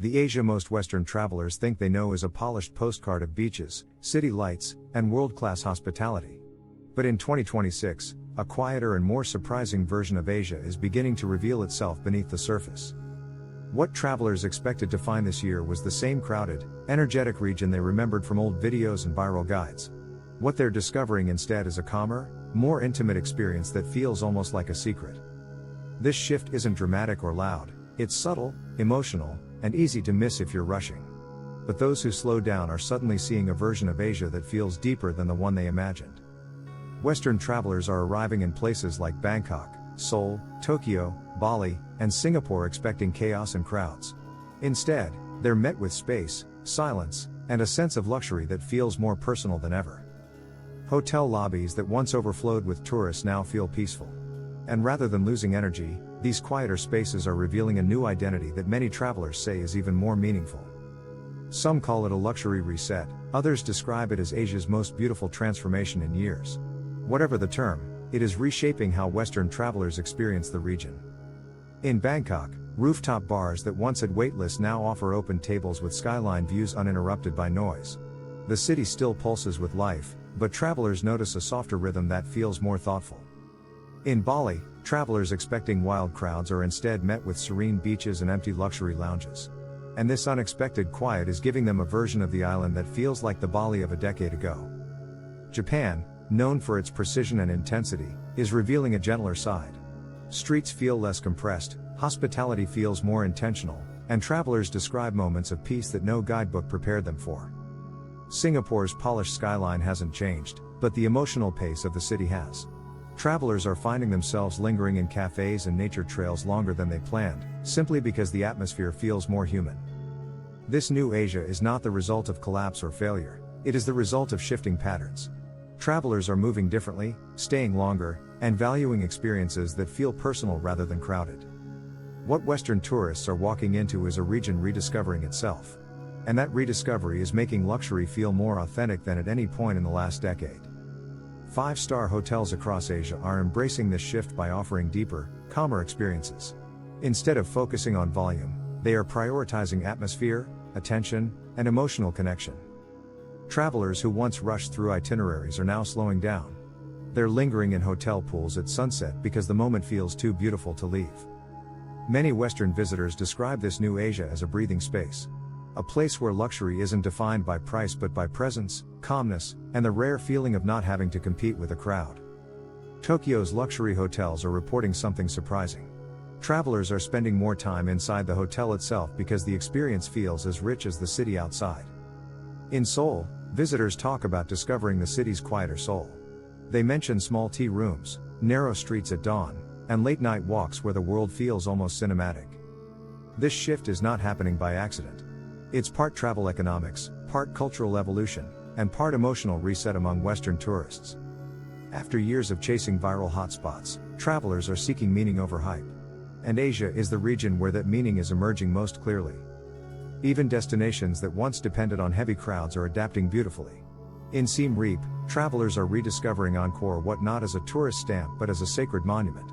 The Asia most Western travelers think they know is a polished postcard of beaches, city lights, and world-class hospitality. But in 2026, a quieter and more surprising version of Asia is beginning to reveal itself beneath the surface. What travelers expected to find this year was the same crowded, energetic region they remembered from old videos and viral guides. What they're discovering instead is a calmer, more intimate experience that feels almost like a secret. This shift isn't dramatic or loud, it's subtle, emotional, and easy to miss if you're rushing. But those who slow down are suddenly seeing a version of Asia that feels deeper than the one they imagined. Western travelers are arriving in places like Bangkok, Seoul, Tokyo, Bali, and Singapore expecting chaos and crowds. Instead, they're met with space, silence, and a sense of luxury that feels more personal than ever. Hotel lobbies that once overflowed with tourists now feel peaceful. And rather than losing energy, these quieter spaces are revealing a new identity that many travelers say is even more meaningful. Some call it a luxury reset, others describe it as Asia's most beautiful transformation in years. Whatever the term, it is reshaping how Western travelers experience the region. In Bangkok, rooftop bars that once had wait lists now offer open tables with skyline views uninterrupted by noise. The city still pulses with life, but travelers notice a softer rhythm that feels more thoughtful. In Bali, travelers expecting wild crowds are instead met with serene beaches and empty luxury lounges. And this unexpected quiet is giving them a version of the island that feels like the Bali of a decade ago. Japan, known for its precision and intensity, is revealing a gentler side. Streets feel less compressed, hospitality feels more intentional, and travelers describe moments of peace that no guidebook prepared them for. Singapore's polished skyline hasn't changed, but the emotional pace of the city has. Travelers are finding themselves lingering in cafes and nature trails longer than they planned, simply because the atmosphere feels more human. This new Asia is not the result of collapse or failure, it is the result of shifting patterns. Travelers are moving differently, staying longer, and valuing experiences that feel personal rather than crowded. What Western tourists are walking into is a region rediscovering itself. And that rediscovery is making luxury feel more authentic than at any point in the last decade. 5-star hotels across Asia are embracing this shift by offering deeper, calmer experiences. Instead of focusing on volume, they are prioritizing atmosphere, attention, and emotional connection. Travelers who once rushed through itineraries are now slowing down. They're lingering in hotel pools at sunset because the moment feels too beautiful to leave. Many Western visitors describe this new Asia as a breathing space. A place where luxury isn't defined by price but by presence, calmness, and the rare feeling of not having to compete with a crowd. Tokyo's luxury hotels are reporting something surprising. Travelers are spending more time inside the hotel itself because the experience feels as rich as the city outside. In Seoul, visitors talk about discovering the city's quieter soul. They mention small tea rooms, narrow streets at dawn, and late-night walks where the world feels almost cinematic. This shift is not happening by accident. It's part travel economics, part cultural evolution, and part emotional reset among Western tourists. After years of chasing viral hotspots, travelers are seeking meaning over hype. And Asia is the region where that meaning is emerging most clearly. Even destinations that once depended on heavy crowds are adapting beautifully. In Siem Reap, travelers are rediscovering Angkor Wat not as a tourist stamp but as a sacred monument.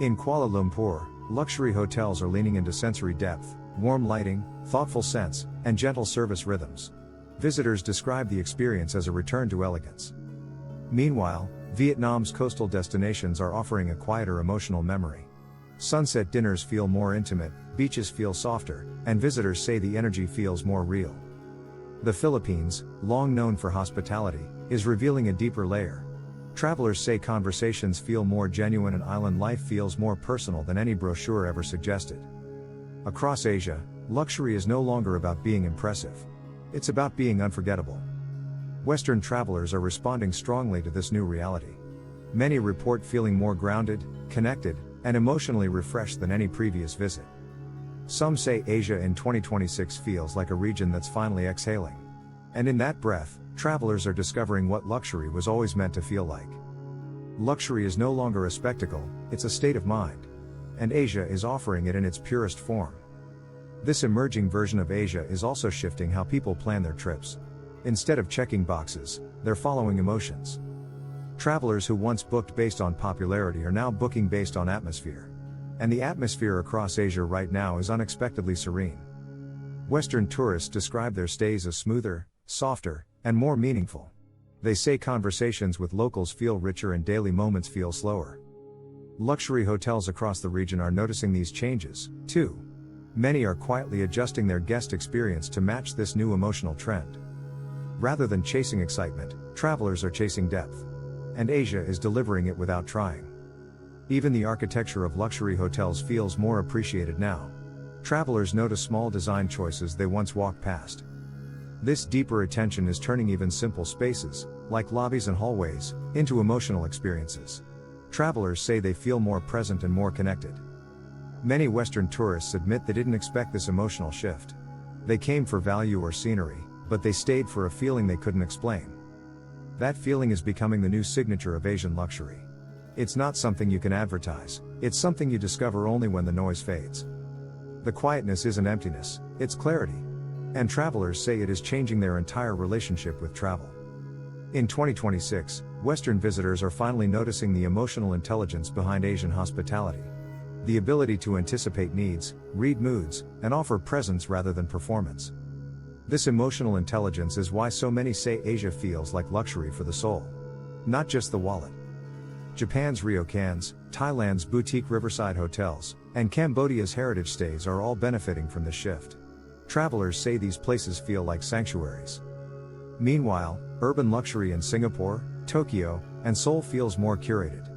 In Kuala Lumpur, luxury hotels are leaning into sensory depth, warm lighting, thoughtful scents, and gentle service rhythms. Visitors describe the experience as a return to elegance. Meanwhile, Vietnam's coastal destinations are offering a quieter emotional memory. Sunset dinners feel more intimate, beaches feel softer, and visitors say the energy feels more real. The Philippines, long known for hospitality, is revealing a deeper layer. Travelers say conversations feel more genuine and island life feels more personal than any brochure ever suggested. Across Asia, luxury is no longer about being impressive. It's about being unforgettable. Western travelers are responding strongly to this new reality. Many report feeling more grounded, connected, and emotionally refreshed than any previous visit. Some say Asia in 2026 feels like a region that's finally exhaling. And in that breath, travelers are discovering what luxury was always meant to feel like. Luxury is no longer a spectacle, it's a state of mind. And Asia is offering it in its purest form. This emerging version of Asia is also shifting how people plan their trips. Instead of checking boxes, they're following emotions. Travelers who once booked based on popularity are now booking based on atmosphere. And the atmosphere across Asia right now is unexpectedly serene. Western tourists describe their stays as smoother, softer, and more meaningful. They say conversations with locals feel richer and daily moments feel slower. Luxury hotels across the region are noticing these changes, too. Many are quietly adjusting their guest experience to match this new emotional trend. Rather than chasing excitement, travelers are chasing depth. And Asia is delivering it without trying. Even the architecture of luxury hotels feels more appreciated now. Travelers notice small design choices they once walked past. This deeper attention is turning even simple spaces, like lobbies and hallways, into emotional experiences. Travelers say they feel more present and more connected. Many Western tourists admit they didn't expect this emotional shift. They came for value or scenery, but they stayed for a feeling they couldn't explain. That feeling is becoming the new signature of Asian luxury. It's not something you can advertise, it's something you discover only when the noise fades. The quietness isn't emptiness, it's clarity. And travelers say it is changing their entire relationship with travel. In 2026, Western visitors are finally noticing the emotional intelligence behind Asian hospitality. The ability to anticipate needs, read moods, and offer presence rather than performance. This emotional intelligence is why so many say Asia feels like luxury for the soul. Not just the wallet. Japan's ryokans, Thailand's boutique riverside hotels, and Cambodia's heritage stays are all benefiting from this shift. Travelers say these places feel like sanctuaries. Meanwhile, urban luxury in Singapore, Tokyo, and Seoul feels more curated.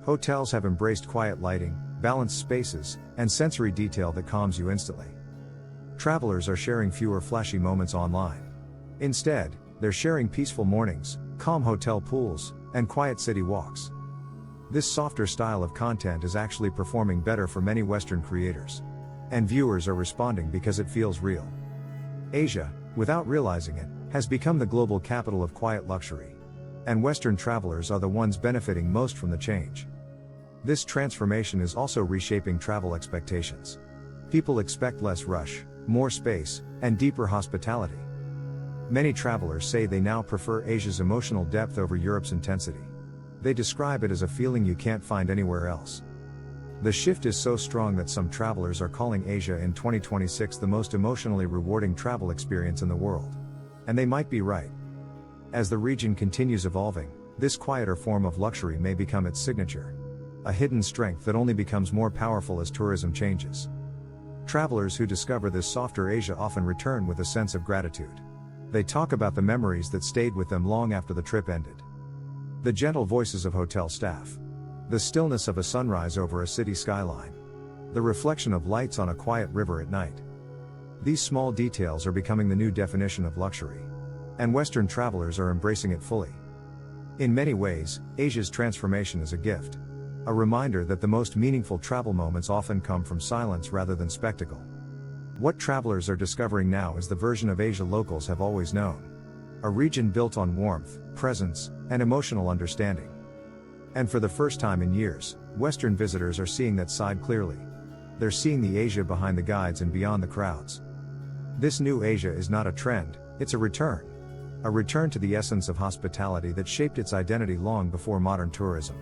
Hotels have embraced quiet lighting, balanced spaces, and sensory detail that calms you instantly. Travelers are sharing fewer flashy moments online. Instead, they're sharing peaceful mornings, calm hotel pools, and quiet city walks. This softer style of content is actually performing better for many Western creators. And viewers are responding because it feels real. Asia, without realizing it, has become the global capital of quiet luxury. And Western travelers are the ones benefiting most from the change. This transformation is also reshaping travel expectations. People expect less rush, more space, and deeper hospitality. Many travelers say they now prefer Asia's emotional depth over Europe's intensity. They describe it as a feeling you can't find anywhere else. The shift is so strong that some travelers are calling Asia in 2026 the most emotionally rewarding travel experience in the world. And they might be right. As the region continues evolving, this quieter form of luxury may become its signature. A hidden strength that only becomes more powerful as tourism changes. Travelers who discover this softer Asia often return with a sense of gratitude. They talk about the memories that stayed with them long after the trip ended. The gentle voices of hotel staff. The stillness of a sunrise over a city skyline. The reflection of lights on a quiet river at night. These small details are becoming the new definition of luxury. And Western travelers are embracing it fully. In many ways, Asia's transformation is a gift. A reminder that the most meaningful travel moments often come from silence rather than spectacle. What travelers are discovering now is the version of Asia locals have always known. A region built on warmth, presence, and emotional understanding. And for the first time in years, Western visitors are seeing that side clearly. They're seeing the Asia behind the guides and beyond the crowds. This new Asia is not a trend, it's a return. A return to the essence of hospitality that shaped its identity long before modern tourism.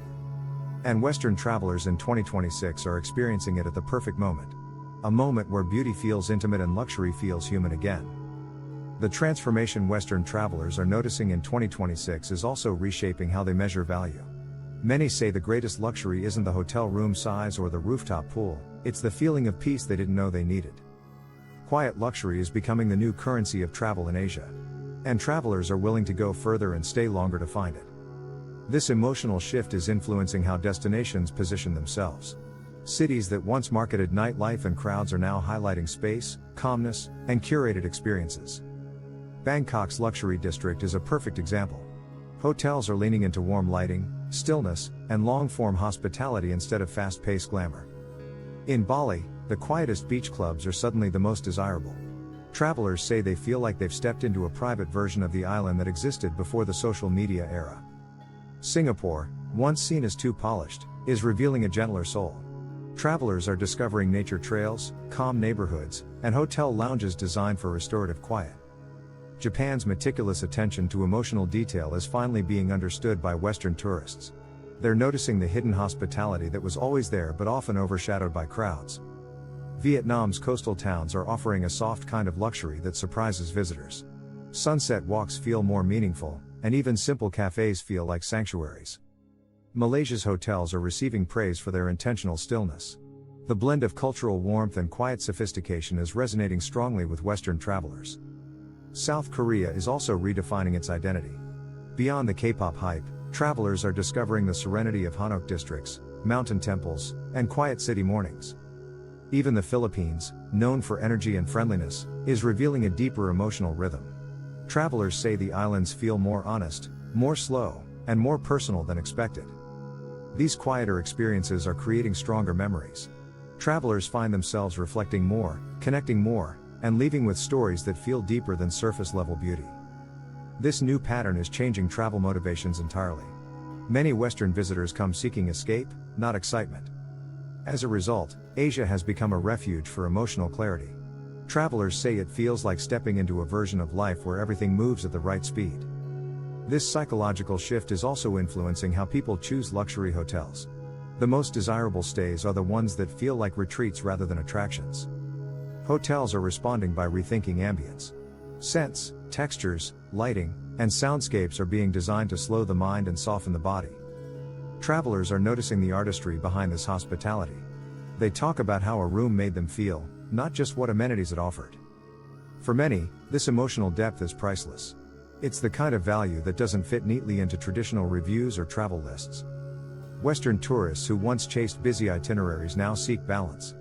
And Western travelers in 2026 are experiencing it at the perfect moment. A moment where beauty feels intimate and luxury feels human again. The transformation Western travelers are noticing in 2026 is also reshaping how they measure value. Many say the greatest luxury isn't the hotel room size or the rooftop pool, it's the feeling of peace they didn't know they needed. Quiet luxury is becoming the new currency of travel in Asia. And travelers are willing to go further and stay longer to find it. This emotional shift is influencing how destinations position themselves. Cities that once marketed nightlife and crowds are now highlighting space, calmness, and curated experiences. Bangkok's luxury district is a perfect example. Hotels are leaning into warm lighting, stillness, and long-form hospitality instead of fast-paced glamour. In Bali, the quietest beach clubs are suddenly the most desirable. Travelers say they feel like they've stepped into a private version of the island that existed before the social media era. Singapore, once seen as too polished, is revealing a gentler soul. Travelers are discovering nature trails, calm neighborhoods, and hotel lounges designed for restorative quiet. Japan's meticulous attention to emotional detail is finally being understood by Western tourists. They're noticing the hidden hospitality that was always there but often overshadowed by crowds. Vietnam's coastal towns are offering a soft kind of luxury that surprises visitors. Sunset walks feel more meaningful, and even simple cafes feel like sanctuaries. Malaysia's hotels are receiving praise for their intentional stillness. The blend of cultural warmth and quiet sophistication is resonating strongly with Western travelers. South Korea is also redefining its identity. Beyond the K-pop hype, travelers are discovering the serenity of Hanok districts, mountain temples, and quiet city mornings. Even the Philippines, known for energy and friendliness, is revealing a deeper emotional rhythm. Travelers say the islands feel more honest, more slow, and more personal than expected. These quieter experiences are creating stronger memories. Travelers find themselves reflecting more, connecting more, and leaving with stories that feel deeper than surface-level beauty. This new pattern is changing travel motivations entirely. Many Western visitors come seeking escape, not excitement. As a result, Asia has become a refuge for emotional clarity. Travelers say it feels like stepping into a version of life where everything moves at the right speed. This psychological shift is also influencing how people choose luxury hotels. The most desirable stays are the ones that feel like retreats rather than attractions. Hotels are responding by rethinking ambience. Scents, textures, lighting, and soundscapes are being designed to slow the mind and soften the body. Travelers are noticing the artistry behind this hospitality. They talk about how a room made them feel, not just what amenities it offered. For many, this emotional depth is priceless. It's the kind of value that doesn't fit neatly into traditional reviews or travel lists. Western tourists who once chased busy itineraries now seek balance.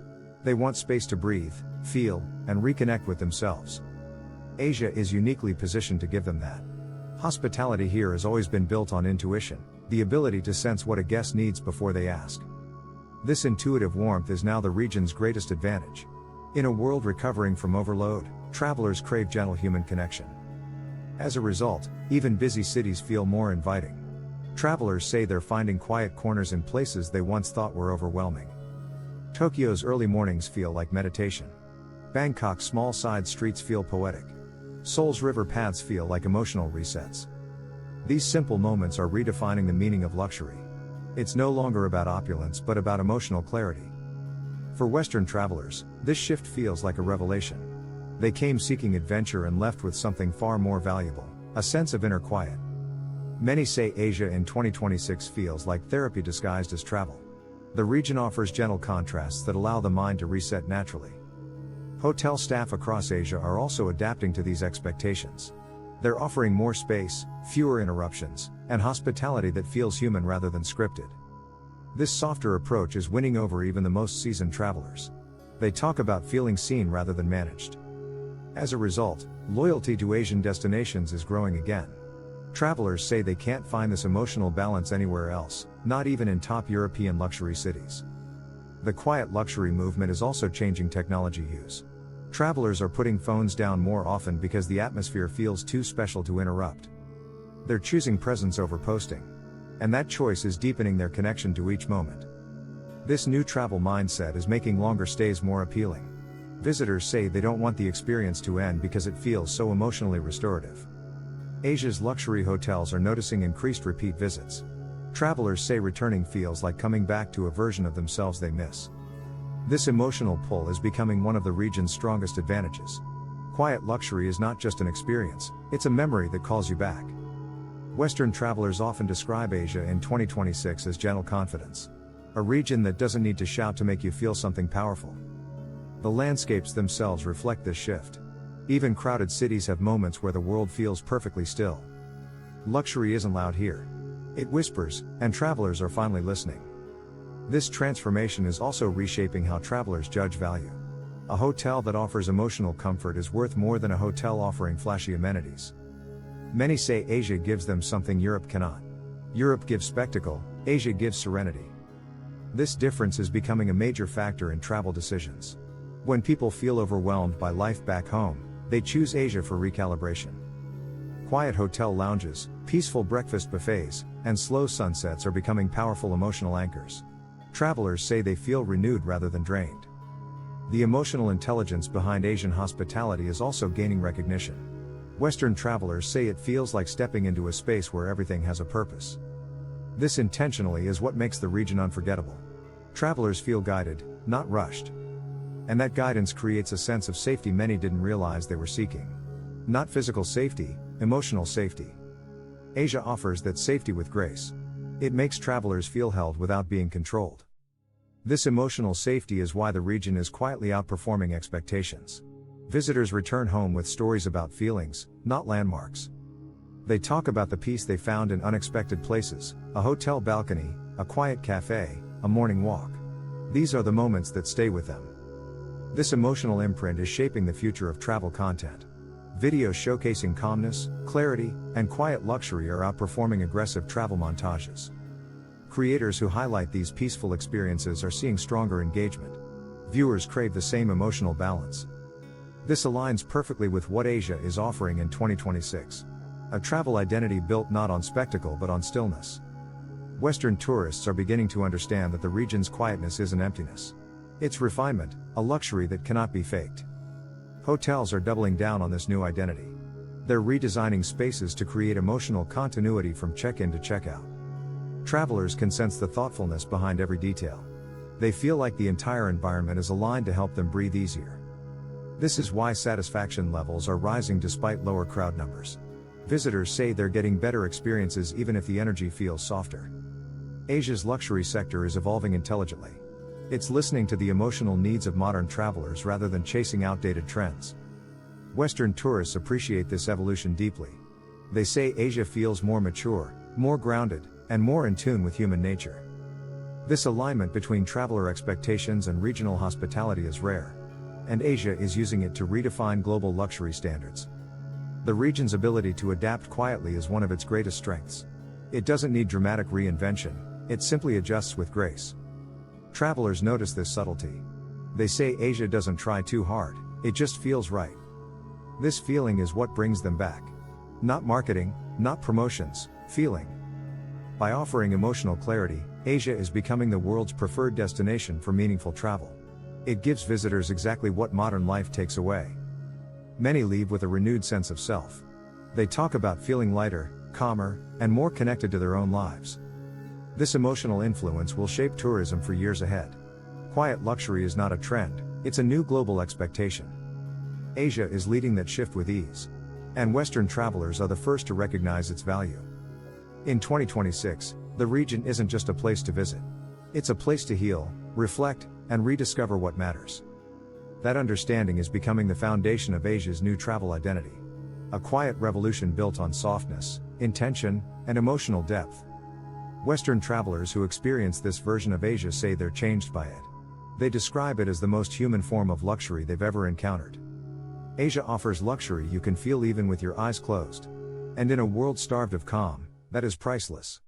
They want space to breathe, feel, and reconnect with themselves. Asia is uniquely positioned to give them that. Hospitality here has always been built on intuition, the ability to sense what a guest needs before they ask. This intuitive warmth is now the region's greatest advantage. In a world recovering from overload, travelers crave gentle human connection. As a result, even busy cities feel more inviting. Travelers say they're finding quiet corners in places they once thought were overwhelming. Tokyo's early mornings feel like meditation. Bangkok's small side streets feel poetic. Seoul's river paths feel like emotional resets. These simple moments are redefining the meaning of luxury. It's no longer about opulence but about emotional clarity. For Western travelers, this shift feels like a revelation. They came seeking adventure and left with something far more valuable, a sense of inner quiet. Many say Asia in 2026 feels like therapy disguised as travel. The region offers gentle contrasts that allow the mind to reset naturally. Hotel staff across Asia are also adapting to these expectations. They're offering more space, fewer interruptions, and hospitality that feels human rather than scripted. This softer approach is winning over even the most seasoned travelers. They talk about feeling seen rather than managed. As a result, loyalty to Asian destinations is growing again. Travelers say they can't find this emotional balance anywhere else, not even in top European luxury cities. The quiet luxury movement is also changing technology use. Travelers are putting phones down more often because the atmosphere feels too special to interrupt. They're choosing presence over posting. And that choice is deepening their connection to each moment. This new travel mindset is making longer stays more appealing. Visitors say they don't want the experience to end because it feels so emotionally restorative. Asia's luxury hotels are noticing increased repeat visits. Travelers say returning feels like coming back to a version of themselves they miss. This emotional pull is becoming one of the region's strongest advantages. Quiet luxury is not just an experience, it's a memory that calls you back. Western travelers often describe Asia in 2026 as gentle confidence. A region that doesn't need to shout to make you feel something powerful. The landscapes themselves reflect this shift. Even crowded cities have moments where the world feels perfectly still. Luxury isn't loud here. It whispers, and travelers are finally listening. This transformation is also reshaping how travelers judge value. A hotel that offers emotional comfort is worth more than a hotel offering flashy amenities. Many say Asia gives them something Europe cannot. Europe gives spectacle, Asia gives serenity. This difference is becoming a major factor in travel decisions. When people feel overwhelmed by life back home, they choose Asia for recalibration. Quiet hotel lounges, peaceful breakfast buffets, and slow sunsets are becoming powerful emotional anchors. Travelers say they feel renewed rather than drained. The emotional intelligence behind Asian hospitality is also gaining recognition. Western travelers say it feels like stepping into a space where everything has a purpose. This intentionally is what makes the region unforgettable. Travelers feel guided, not rushed. And that guidance creates a sense of safety many didn't realize they were seeking. Not physical safety, emotional safety. Asia offers that safety with grace. It makes travelers feel held without being controlled. This emotional safety is why the region is quietly outperforming expectations. Visitors return home with stories about feelings, not landmarks. They talk about the peace they found in unexpected places, a hotel balcony, a quiet cafe, a morning walk. These are the moments that stay with them. This emotional imprint is shaping the future of travel content. Videos showcasing calmness, clarity, and quiet luxury are outperforming aggressive travel montages. Creators who highlight these peaceful experiences are seeing stronger engagement. Viewers crave the same emotional balance. This aligns perfectly with what Asia is offering in 2026. A travel identity built not on spectacle but on stillness. Western tourists are beginning to understand that the region's quietness isn't emptiness. It's refinement, a luxury that cannot be faked. Hotels are doubling down on this new identity. They're redesigning spaces to create emotional continuity from check-in to check-out. Travelers can sense the thoughtfulness behind every detail. They feel like the entire environment is aligned to help them breathe easier. This is why satisfaction levels are rising despite lower crowd numbers. Visitors say they're getting better experiences even if the energy feels softer. Asia's luxury sector is evolving intelligently. It's listening to the emotional needs of modern travelers rather than chasing outdated trends. Western tourists appreciate this evolution deeply. They say Asia feels more mature, more grounded, and more in tune with human nature. This alignment between traveler expectations and regional hospitality is rare. And Asia is using it to redefine global luxury standards. The region's ability to adapt quietly is one of its greatest strengths. It doesn't need dramatic reinvention, it simply adjusts with grace. Travelers notice this subtlety. They say Asia doesn't try too hard, it just feels right. This feeling is what brings them back. Not marketing, not promotions, feeling. By offering emotional clarity, Asia is becoming the world's preferred destination for meaningful travel. It gives visitors exactly what modern life takes away. Many leave with a renewed sense of self. They talk about feeling lighter, calmer, and more connected to their own lives. This emotional influence will shape tourism for years ahead. Quiet luxury is not a trend, it's a new global expectation. Asia is leading that shift with ease. And Western travelers are the first to recognize its value. In 2026, the region isn't just a place to visit. It's a place to heal, reflect, and rediscover what matters. That understanding is becoming the foundation of Asia's new travel identity. A quiet revolution built on softness, intention, and emotional depth. Western travelers who experience this version of Asia say they're changed by it. They describe it as the most human form of luxury they've ever encountered. Asia offers luxury you can feel even with your eyes closed. And in a world starved of calm, that is priceless.